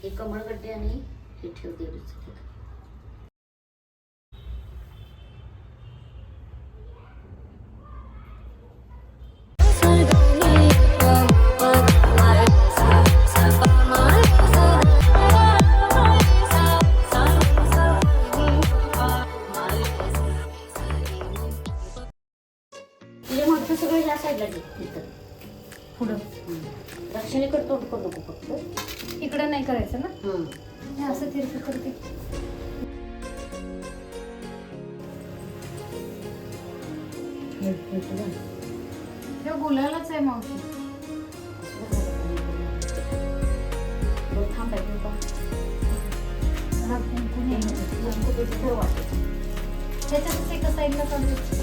हे कमळगड्डे आणि हे ठेव देवीचं तिथं. तुझ्या मागचं सगळं ह्या साईडला घे तिथं पुढं दक्षिणेकडे तोंड करू नको फक्त. इकडं नाही करायचं ना. हं. असं तिरकं करते. हे गुलालाच आहे मावशी. थांबायचं का हा कुंकू नाही. ठेव वाटत. त्याच्यातच एका साईडला काढू.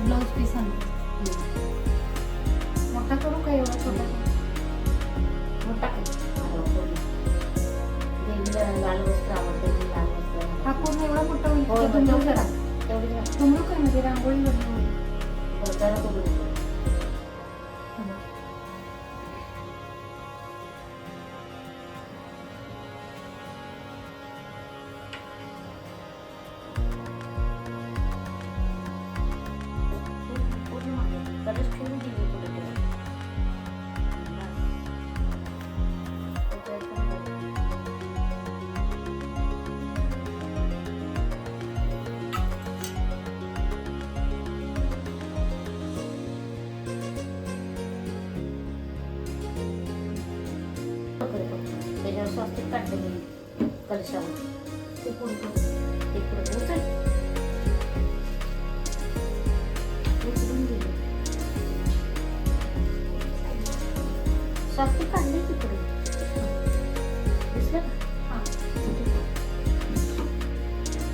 ब्लाऊज पीस आणतो. मोठा करू का एवढा छोटा? मोठा कर. देवीला लाल वस्त्र आवडते. लाल वस्त्र हा पूर्ण एवढा मोठा होईल. हो, तुमरू करा. करा. तेवढी घाल. तुमरू काय म्हणजे रांगोळी बनवली. जरा तो बघ. कलश ठेवून देवी पुढे ठेव. त्याच्यावर स्वास्तिक काढले कलशावर. ते पुढे ते पुढे उचल. उचलून दिलं. स्वास्तिक काढले की पुढे दिसलं का? हा.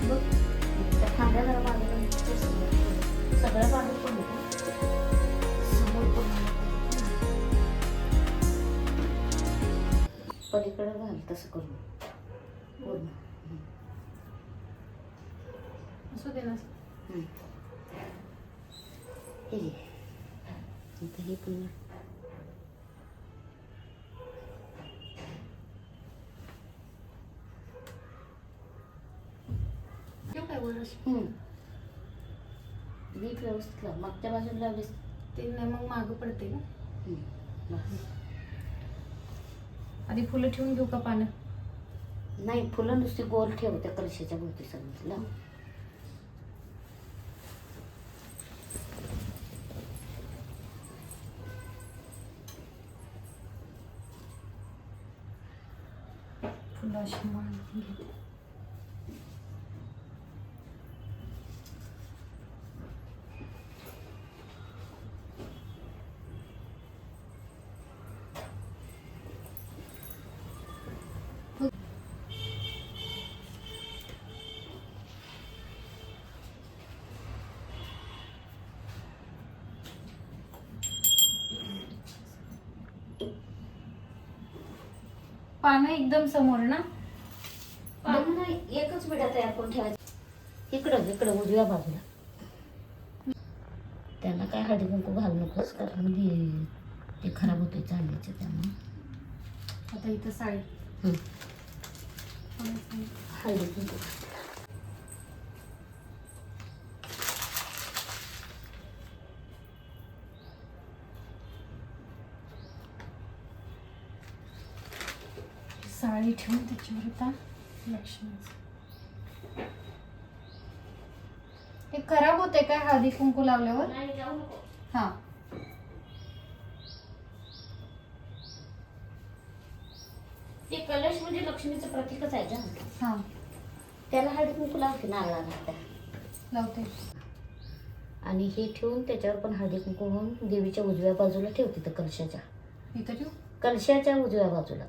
बघ त्या खांद्या जरा बाजूला सगळ्या बाजू पण समोर पण पलीकडे घाल तसं करून पूर्ण. असू दे ना. हे घे. इथं हे पण ठेवू काय वरच? वीट व्यवस्थित लाव. मागच्या बाजूला लावलीस. ते नाही मग मागं पडते ना. बस. आधी फुलं ठेवून घेऊ का पानं? नाही फुलं नुसती गोल ठेव त्या कलशाच्या भोवती सगळं लाव. फुलं अशी मांडून घेते. पानं एकदम समोर ना. पानं नाही एकच विडा तयार करून ठेवायचं. इकडं इकडं उजव्या बाजूला. त्यांना काय हळदी कुंकू घालू नकोस कारण ते खराब होते चांदीचे. त्यामुळे आता इथं साडी हळदी कुंकू साडी ठेवून त्याच्यावर आता लक्ष्मीचं. हे खराब होते काय हळदी कुंकू लावल्यावर? नाही जाऊ नको. हा. ते कलश म्हणजे लक्ष्मीचं प्रतीकच आहे का? हा त्याला हळदी कुंकू लावते नारळाला. लावते. आणि हे ठेवून त्याच्यावर पण हळदी कुंकू होऊन देवीच्या उजव्या बाजूला ठेव. तिथं कलशाच्या इथं ठेवू. कलशाच्या उजव्या बाजूला.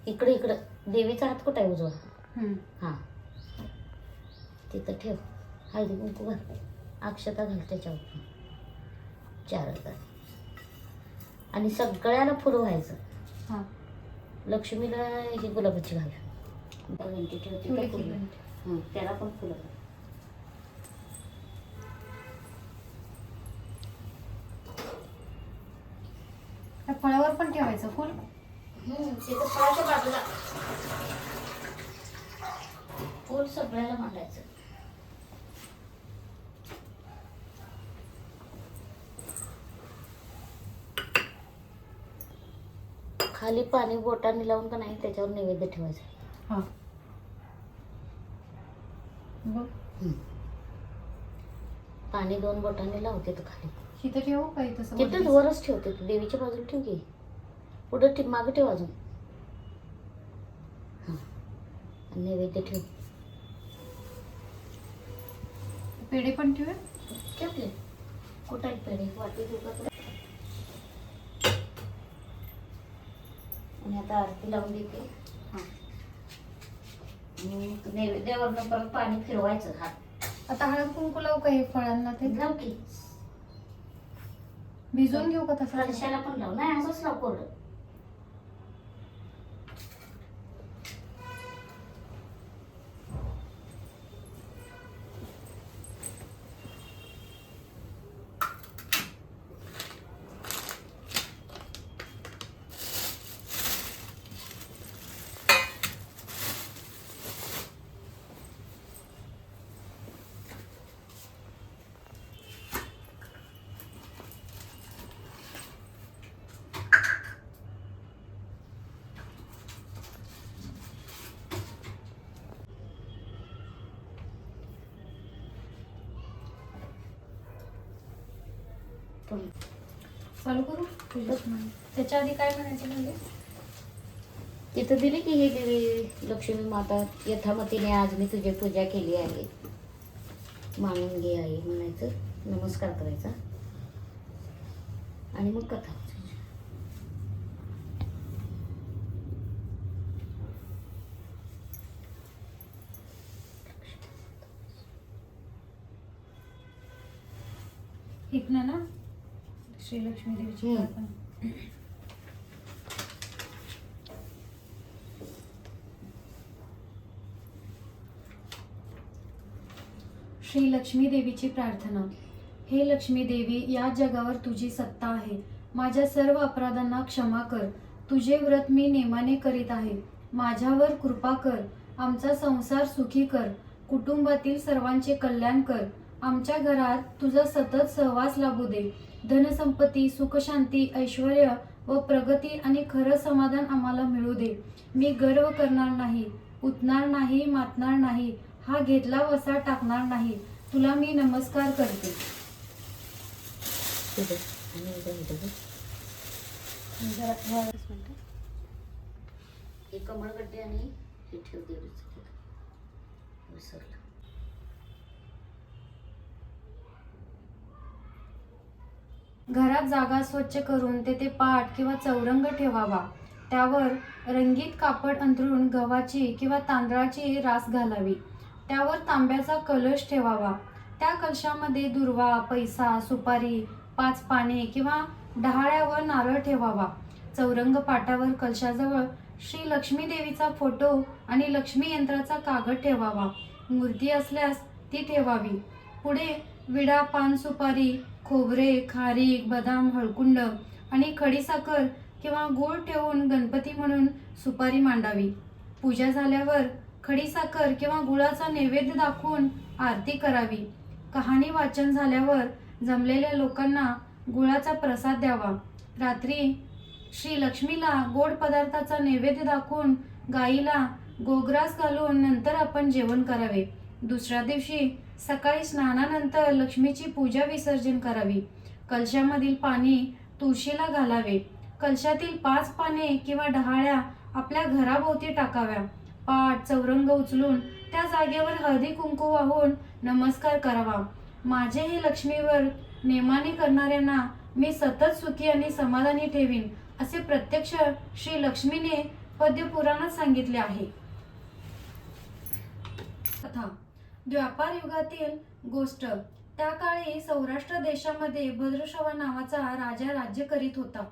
इकडे इकडं देवीचा हात कुठं आहे उजवा? हां तिथं ठेव. हळदी कुंकू घाल. अक्षता घाल त्याच्यावर 4 आणि सगळ्याला फुलं व्हायचं. हां लक्ष्मीला ही गुलाबाची घाल. घंटी ठेवते ठेवली की घंटी. त्याला पण फुलं घाल. मांडायचं फुल. तिथं फळाच्या बाजूला फुल सगळ्याला मांडायचं. खाली पाणी बोटाने लावून का नाही त्याच्यावर नैवेद्य ठेवायचं. हा बघ पाणी 2 बोटाने लावते तर खाली. इथं ठेवू का इथं तिथेच वरच ठेवते तू. देवीच्या बाजूला ठेव की. पुढं ठेव, मागं ठेव अजून. हां नैवेद्य ठेव. पेढे पण ठेवूया. ठेवले कुठं आहेत पेढे? वाटी दुखत. आणि आता आरती लावून देते. हां नैवेद्यावरनं परत पाणी फिरवायचं. हात आता हळद कुंकू लावू का हे फळांना? ते लाव की. भिजवून घेऊ का तसं? कलशाला पण लाव. नाही असंच लाव कोरडं. चालू करू त्याच्या आधी काय म्हणायचं म्हणजे? तिथं दिली की ही देवी लक्ष्मी माता यथामतीने आज मी तुझी पूजा केली आहे, मानून घे आई म्हणायचं. नमस्कार करायचा आणि मग कथा. इकडनं ना श्री लक्ष्मी देवीची प्रार्थना. श्री लक्ष्मी देवीची प्रार्थना. हे लक्ष्मी देवी, या जगावर तुझी सत्ता आहे. माझ्या सर्व अपराधांना क्षमा कर. तुझे व्रत मी नेमाने करीत आहे. माझ्यावर कृपा कर. आमचा संसार सुखी कर. कुटुंबातील सर्वांचे कल्याण कर. आमच्या घरात तुझा सतत सहवास लाभू दे. धनसंपत्ती, सुखशांती, ऐश्वर्य व प्रगती आणि खरं समाधान आम्हाला मिळू दे. मी गर्व करणार नाही, उतणार नाही, मातणार नाही, हा घेतला वसा टाकणार नाही. तुला मी नमस्कार करते. हे कमळगड्डे आणि हे ठेव देवीचं विसरलं. घरात जागा स्वच्छ करून तेथे पाट किंवा चौरंग ठेवावा. त्यावर रंगीत कापड अंथरून गव्हाची किंवा तांदळाची रास घालावी. त्यावर तांब्याचा कलश ठेवावा. त्या कलशामध्ये दुर्वा, पैसा, सुपारी, 5 पाने किंवा डहाळ्या व नारळ ठेवावा. चौरंग पाटावर कलशाजवळ श्री लक्ष्मी देवीचा फोटो आणि लक्ष्मी यंत्राचा कागद ठेवावा. मूर्ती असल्यास ती ठेवावी. पुढे विडा, पान, सुपारी, खोबरे, खारीक, बदाम, हळकुंड आणि खडीसाखर किंवा गूळ ठेवून गणपती म्हणून सुपारी मांडावी. पूजा झाल्यावर खडीसाखर किंवा गुळाचा नैवेद्य दाखवून आरती करावी. कहाणी वाचन झाल्यावर जमलेल्या लोकांना गुळाचा प्रसाद द्यावा. रात्री श्री लक्ष्मीला गोड पदार्थाचा नैवेद्य दाखवून गाईला गोग्रास घालून नंतर आपण जेवण करावे. दुसऱ्या दिवशी सकाळी स्नानानंतर लक्ष्मीची पूजा विसर्जन करावी. कलशामधील पाणी तुळशीला घालावे. कलशातील 5 पाने किंवा डहाळ्या आपल्या घराभोवती टाकाव्या. पाट चौरंग उचलून त्या जागेवर हळदी कुंकू वाहून नमस्कार करावा. माझे हे लक्ष्मीवर नेमाने करणाऱ्यांना मी सतत सुखी आणि समाधानी ठेवीन, असे प्रत्यक्ष श्री लक्ष्मीने पद्यपुराणात सांगितले आहे. कथा. द्वापार युगातील गोष्ट. त्या काळी सौराष्ट्र देशामध्ये भद्रश्रवा नावाचा राजा राज्य करीत होता.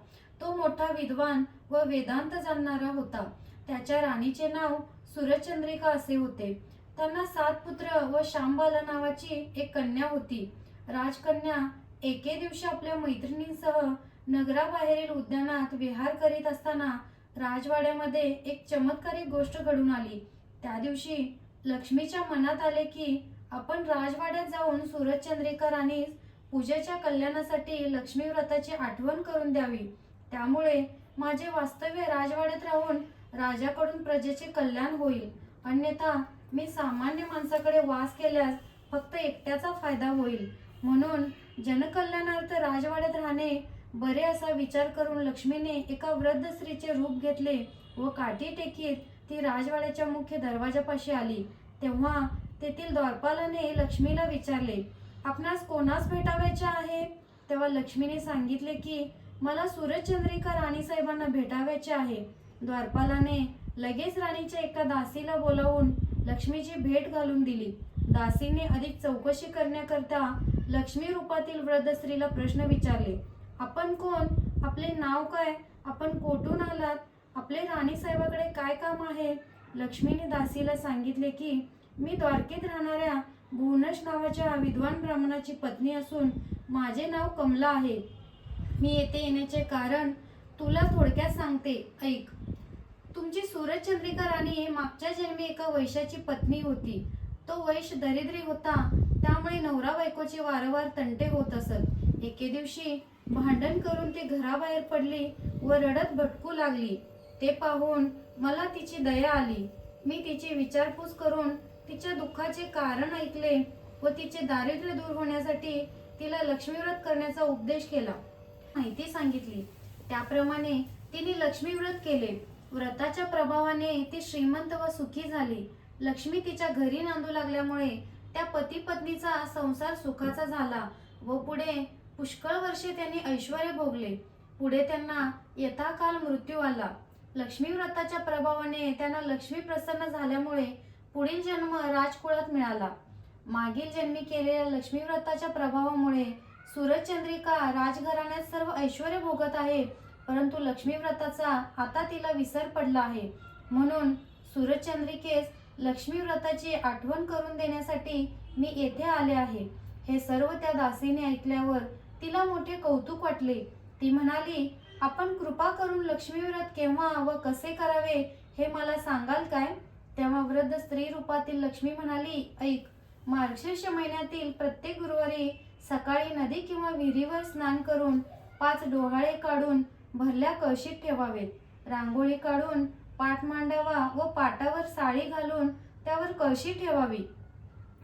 तो मोठा विद्वान व वेदांत जाणणारा होता. त्याच्या राणीचे नाव सुरचंद्रिका असे होते. त्यांना 7 पुत्र व शांबाला नावाची एक कन्या होती. राजकन्या एके दिवशी आपल्या मैत्रिणींसह नगराबाहेरील उद्यानात विहार करीत असताना राजवाड्यामध्ये एक चमत्कारिक गोष्ट घडून आली. त्या दिवशी लक्ष्मीच्या मनात आले की आपण राजवाड्यात जाऊन सूरजचंद्रिका राणीस पूजेच्या कल्याणासाठी लक्ष्मी व्रताची आठवण करून द्यावी. त्यामुळे माझे वास्तव्य राजवाड्यात राहून राजाकडून प्रजेचे कल्याण होईल. अन्यथा मी सामान्य माणसाकडे वास केल्यास फक्त एकट्याचा फायदा होईल. म्हणून जनकल्याणार्थ राजवाड्यात राहणे बरे असा विचार करून लक्ष्मीने एका वृद्ध स्त्रीचे रूप घेतले व काठी टेकीत ती राजवाड्याच्या मुख्य दरवाजापाशी आली. तेव्हा तेथील द्वारपालाने लक्ष्मीला विचारले, आपणास कोणास भेटावायचे आहे? तेव्हा लक्ष्मीने सांगितले की मला सूरजचंद्रिका राणी साहेबांना भेटावायचे आहे. द्वारपालाने लगेच राणीच्या एका दासीला बोलावून लक्ष्मीची भेट घालून दिली. दासीने अधिक चौकशी करण्याकरता लक्ष्मी रूपातील वृद्ध स्त्रीला प्रश्न विचारले, आपण कोण? आपले नाव काय? आपण कोठून आलात? आपले राणी साहेबाकडे काय काम आहे? लक्ष्मीने दासीला सांगितले की मी द्वारकेत राहणाऱ्या भुवनश नावाच्या विद्वान ब्राह्मणाची पत्नी असून माझे नाव कमला आहे. मी येथे येण्याचे कारण तुला थोडक्यात सांगते, ऐक. तुमची सूरजचंद्रिका राणी मागच्या जन्मी एका वैश्याची पत्नी होती. तो वैश्य दरिद्री होता, त्यामुळे नवरा बायकोचे वारंवार तंटे होत असत. एके दिवशी भांडण करून ती घराबाहेर पडली व रडत भटकू लागली. ते पाहून मला तिची दया आली. मी तिची विचारपूस करून तिच्या दुःखाचे कारण ऐकले व तिचे दारिद्र्य दूर होण्यासाठी तिला लक्ष्मीव्रत करण्याचा उपदेश केला, माहिती सांगितली. त्याप्रमाणे तिने लक्ष्मीव्रत केले. व्रताच्या प्रभावाने ती श्रीमंत व सुखी झाली. लक्ष्मी तिच्या घरी नांदू लागल्यामुळे त्या पती पत्नीचा संसार सुखाचा झाला व पुढे पुष्कळ वर्षे त्यांनी ऐश्वर्य भोगले. पुढे त्यांना यथाकाल मृत्यू आला. लक्ष्मी व्रताच्या प्रभावाने त्यांना लक्ष्मी प्रसन्न झाल्यामुळे पुढील जन्म राजकुळात मिळाला. मागील जन्मी केलेल्या लक्ष्मी व्रताच्या प्रभावामुळे सूरजचंद्रिका राजघराण्यात सर्व ऐश्वर्य भोगत आहे, परंतु लक्ष्मी व्रताचा आता तिला विसर पडला आहे. म्हणून सूरजचंद्रिकेस लक्ष्मी व्रताची आठवण करून देण्यासाठी मी येथे आले आहे. हे सर्व त्या दासीने ऐकल्यावर तिला मोठे कौतुक वाटले. ती म्हणाली, आपण कृपा करून लक्ष्मी व्रत केव्हा व कसे करावे हे मला सांगाल काय? तेव्हा वृद्ध स्त्री रूपातील लक्ष्मी म्हणाली, ऐक. मार्गशीर्ष महिन्यातील प्रत्येक गुरुवारी सकाळी नदी किंवा विहिरीवर स्नान करून 5 डोहाळे काढून भरल्या कळशीत ठेवावेत. रांगोळी काढून पाट मांडावा व पाटावर साडी घालून त्यावर कळशी ठेवावी.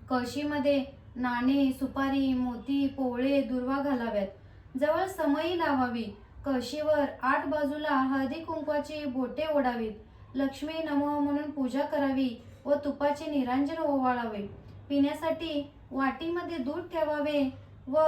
कळशीमध्ये नाणे, सुपारी, मोती, पोवळे, दुर्वा घालाव्यात. जवळ समई लावावी. कळशीवर 8 बाजूला हळदी कुंकवाची बोटे ओढावीत. लक्ष्मी नमः म्हणून पूजा करावी व तुपाचे निरांजन ओवाळावे. पिण्यासाठी वाटीमध्ये दूध ठेवावे व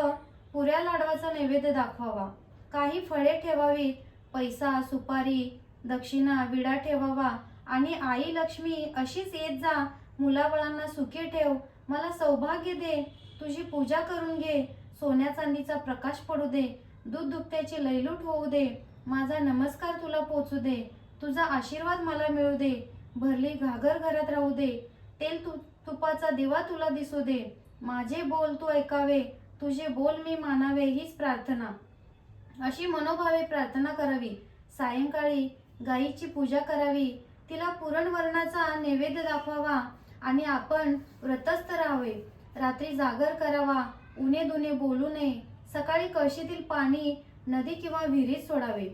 पुऱ्या लाडवाचा नैवेद्य दाखवावा. काही फळे ठेवावीत. पैसा, सुपारी, दक्षिणा, विडा ठेवावा आणि आई लक्ष्मी अशीच येत जा, मुलाबाळांना सुखी ठेव, मला सौभाग्य दे, तुझी पूजा करून घे, सोन्या चांदीचा प्रकाश पडू दे, दूध दुभत्याची लयलूट होऊ दे, माझा नमस्कार तुला पोचू दे, तुझा आशीर्वाद मला मिळू दे, भरली घागर घरात राहू दे, तेल तुपाचा दिवा तुला दिसू दे, माझे बोल तू ऐकावे, तुझे बोल मी मानावे, हीच प्रार्थना. अशी मनोभावे प्रार्थना करावी. सायंकाळी गायीची पूजा करावी. तिला पुरणवरणाचा नैवेद्य दाखवावा आणि आपण व्रतस्थ राहावे. रात्री जागर करावा. उणे दुने बोलू नये. सकाळी कळशीतील पाणी नदी किंवा विहिरीत सोडावे.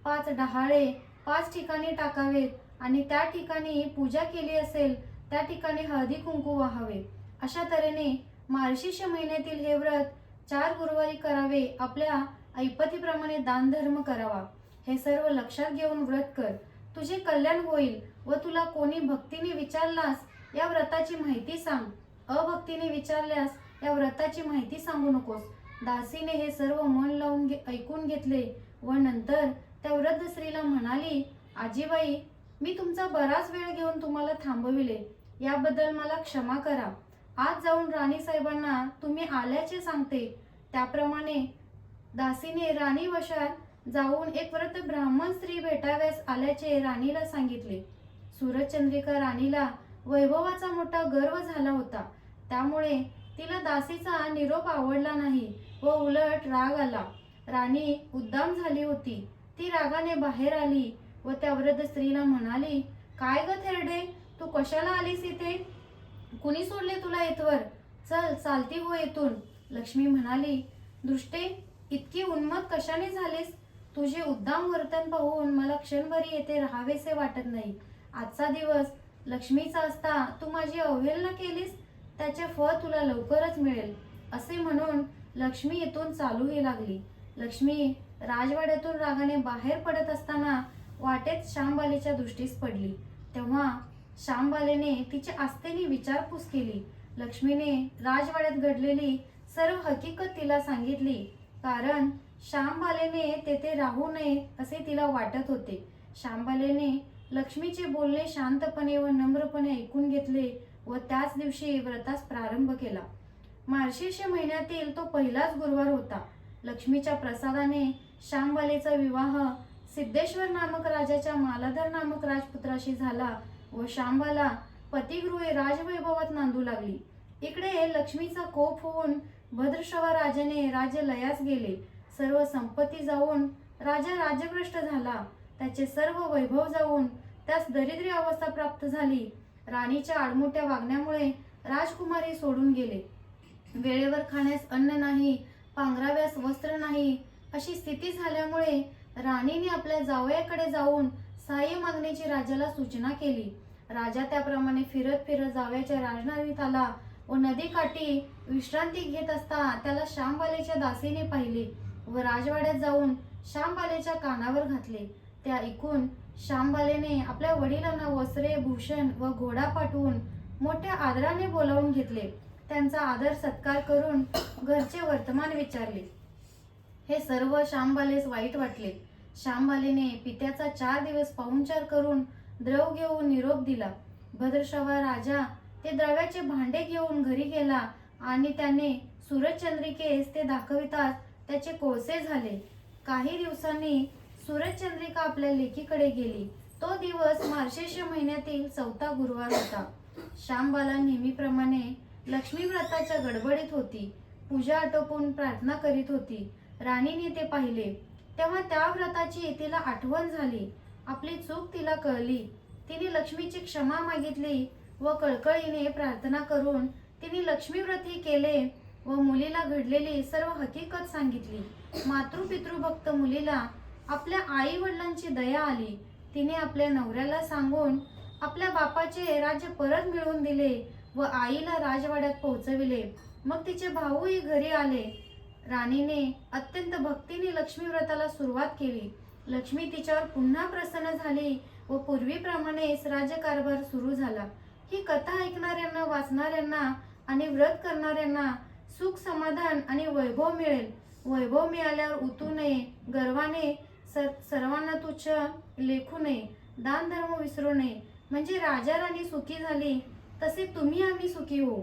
5 डहाळे 5 ठिकाणी टाकावेत आणि त्या ठिकाणी पूजा केली असेल त्या ठिकाणी हळदी कुंकू वाहावे. अशा तऱ्हेने मार्गशीर्ष महिन्यातील हे व्रत 4 गुरुवारी करावे. आपल्या ऐपतीप्रमाणे दानधर्म करावा. हे सर्व लक्षात घेऊन व्रत कर, तुझे कल्याण होईल. व तुला कोणी भक्तीने विचारल्यास या व्रताची माहिती सांग. अभक्तीने विचारल्यास या व्रताची माहिती सांगू नकोस. दासीने हे सर्व मन लावून ऐकून घेतले व नंतर त्या वृद्ध स्त्रीला म्हणाली, आजीबाई, मी तुमचा बराच वेळ घेऊन तुम्हाला थांबविले, याबद्दल मला क्षमा करा. आज जाऊन राणी साहेबांना तुम्ही आल्याचे सांगते. त्याप्रमाणे दासीने राणी वशात जाऊन एक व्रत ब्राह्मण स्त्री भेटाव्यास आल्याचे राणीला सांगितले. सूरजचंद्रिका राणीला वैभवाचा मोठा गर्व झाला होता. त्यामुळे तिला दासीचा निरोप आवडला नाही व उलट राग आला. राणी उद्दाम झाली होती. ती रागाने बाहेर आली व त्या वृद्ध स्त्रीला म्हणाली, काय ग थेरडे, तू कशाला आलीस इथे? कुणी सोडले तुला इथवर? चल, चालती हो येथून. लक्ष्मी म्हणाली, दृष्टे, इतकी उन्मत्त कशाने झालीस? तुझे उद्दाम वर्तन पाहून मला क्षणभरी येथे राहावेसे वाटत नाही. आजचा दिवस लक्ष्मीचा असता तू माझी अवहेलना केलीस, त्याचे फळ तुला लवकरच मिळेल. असे म्हणून लक्ष्मी येथून चालूही लागली. लक्ष्मी राजवाड्यातून रागाने बाहेर पडत असताना वाटेत श्यामबालेच्या दृष्टीस पडली. तेव्हा श्यामबालेने तिच्या आस्थेने विचारपूस केली. लक्ष्मीने राजवाड्यात घडलेली सर्व हकीकत तिला सांगितली, कारण श्यामबालेने तेथे राहू नये असे तिला वाटत होते. श्यामबालेने लक्ष्मीचे बोलणे शांतपणे व नम्रपणे ऐकून घेतले व त्याच दिवशी व्रतास प्रारंभ केला. मार्गशीर्ष महिन्यातील तो पहिलाच गुरुवार होता. लक्ष्मीच्या प्रसादाने श्यामबालेचा विवाह सिद्धेश्वर नामक राजाच्या मालाधर नामक राजपुत्राशी झाला व श्यामबाला पतिगृहे राजवैभवात नांदू लागली. इकडे लक्ष्मीचा कोप होऊन भद्रश्रवा राजाने राज्य लयास गेले. सर्व संपत्ती जाऊन राजा राज्यभ्रष्ट झाला. त्याचे सर्व वैभव जाऊन त्यास दरिद्री अवस्था प्राप्त झाली. राणीच्या आडमुठ्या वागण्यामुळे राजकुमारी सोडून गेले. वेळेवर खाण्यास अन्न नाही, पांघराव्यास वस्त्र नाही अशी स्थिती झाल्यामुळे राणीने आपल्या जावयाकडे जाऊन सहाय्य मागण्याची राजाला सूचना केली. राजा त्याप्रमाणे फिरत फिरत जावयाच्या राजधानीत आला व नदीकाठी विश्रांती घेत असता त्याला श्यामबालेच्या दासीने पाहिले व राजवाड्यात जाऊन श्यामबालेच्या कानावर घातले. ते ऐकून श्यामबालेने आपल्या वडिलांना वस्त्रे, भूषण व घोडा पाठवून मोठ्या आदराने बोलावून घेतले. त्यांचा आदर सत्कार करून घरचे वर्तमान विचारले. हे सर्व श्यामबालेस वाईट वाटले. श्यामबालेने पित्याचा 4 दिवस पाहुणचार करून द्रव घेऊन निरोप दिला. भद्रश्रवा राजा ते द्रव्याचे भांडे घेऊन घरी गेला आणि त्याने सूरजचंद्रिकेस ते दाखविताच त्याचे कोळसे झाले. काही दिवसांनी सूरजचंद्रिका आपल्या लेकीकडे गेली. तो दिवस मार्गशीर्ष महिन्यातील 4था गुरुवार होता. श्यामबाला नेहमीप्रमाणे लक्ष्मी व्रताच्या गडबडीत होती. पूजा आटोपून प्रार्थना करीत होती. राणीने ते पाहिले तेव्हा त्या व्रताची तिला आठवण झाली. आपली चूक तिला कळली. तिने लक्ष्मीची क्षमा मागितली व कळकळीने प्रार्थना करून तिने लक्ष्मी व्रतही केले व मुलीला घडलेली सर्व हकीकत सांगितली. मातृपितृभक्त मुलीला आपल्या आई वडिलांची दया आली. तिने आपल्या नवऱ्याला सांगून आपल्या बापाचे राज्य परत मिळवून दिले व आईला राजवाड्यात पोहोचविले. मग तिचे भाऊही घरी आले. राणीने अत्यंत भक्तीने लक्ष्मी व्रताला सुरुवात केली. लक्ष्मी तिच्यावर पुन्हा प्रसन्न झाली व पूर्वीप्रमाणेच राज्यकारभार सुरू झाला. ही कथा ऐकणाऱ्यांना, वाचणाऱ्यांना आणि व्रत करणाऱ्यांना सुख, समाधान आणि वैभव मिळेल. वैभव मिळाल्यावर उतू नये, गर्वाने सर्वांना तुच्छ लेखू नये, दान धर्म विसरू नये. म्हणजे राजा राणी सुखी झाली तसे तुम्ही आम्ही सुखी होऊ.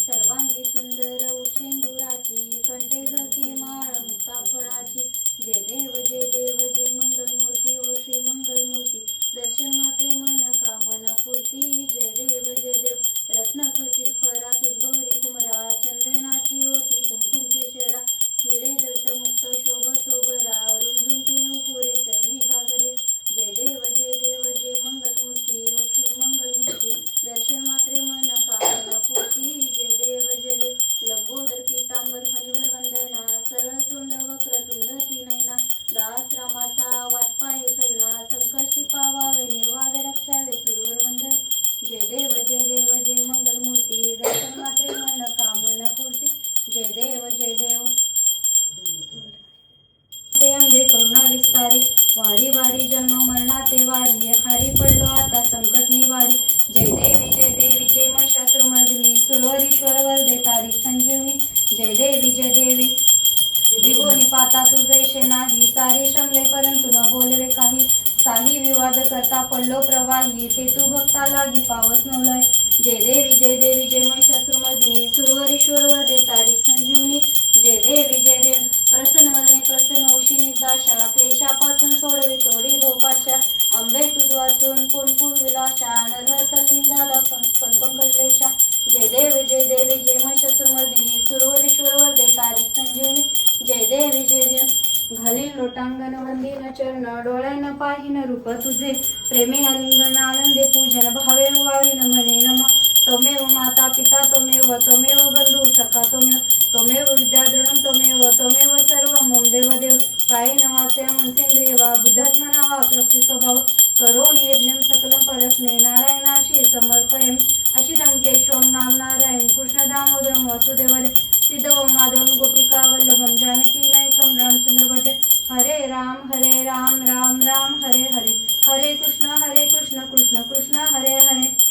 सर्वांगी सुंदर उशेंदुराची, कंठे झळके माळ मुक्ता फळाची. जय देव जय देव जय मंगलमूर्ती, ओ श्री मंगलमूर्ती. दर्शन मात्रे मन कामना पूर्ती. जय देव जय देव. रत्न खचित फरा तुझ गौरी कुमरा, चंदनाची ओटी कुमकुमचे शरा. हिरे जळत मुक्त शोभतो गरा, रुंजून तीन पुरे चरणी घागरे. जय देव जय देव जय मंगलमूर्ती, ओ श्री मंगलमूर्ती. दर्शन मात्रे मन कामना पूर्ती. जय देव जय देव. लंबोदर पीतांबर फणीवर वंदना, सरळ तोंड वक्रतुंड तीनयना. दास रामाचा वाटपाये सजना, संकष्टी पावावे निर्वावे रक्षावे सुरवर वंदन. जय देव जय देव जय मंगलमूर्ती. दर्शन मात्रे मन कामना पूर्ती. जय देव जय देव. ते अंबे करुणा विस्तारी, वारी वारी जन्म मरणाते वारी. हारी पडलो आता संकट निवारी. जय देवी जय महिषासुरमर्दिनी, सुरवरीश्वर वरदे तारी संजीवनी. जय देवी त्रिभुवनी पाता तुझैसे नाही, सारे श्रमले परंतु न बोलवे काही. साही विवाद करता पडलो प्रवाही, ते तू भक्ता लागी पावस नवलय. जय देवी जय महिषासुरमर्दिनी, सुरवरीश्वर वरदे तारी संजीवनी. जय देव. प्रसन्न वदने प्रसन्न उशी निदाशा, क्लेशापासून सोडवी तोडी गोपाशा अंबे तुझ वाचून कोण पूर्विला नरहर तल्लीन झाला पंकजलेशा जय देवी जय महिषासुरमर्दिनी सुरवरेश्वर वरदे तारीख संजीवनी जय देवी घालीन लोटांगण वंदीन चरण डोळ्यान पाहिन रूप तुझे प्रेमे आलिंगन आनंदे पूजन भावे वाळीन म्हणे नमा त्वमेव माता पिता त्वमेव बंधू सखा त्वमेव विद्याधरणं त्वमेव सर्वं मम देवदेव कायेन वाचया मनसेंद्रिय वा बुद्धात्मना वा प्रकृती स्वभाव करोमि यज्ञं सकलं परस्मै नारायणाशी समर्पयामि अशितं केशवं नाम नारायण कृष्ण दामोदरं वासुदेवरे सीधवं माधवं गोपिका वल्लभं जानकी नायकं रामचंद्र भजे हरे राम राम राम हरे हरे हरे कृष्ण कृष्ण कृष्ण हरे हरे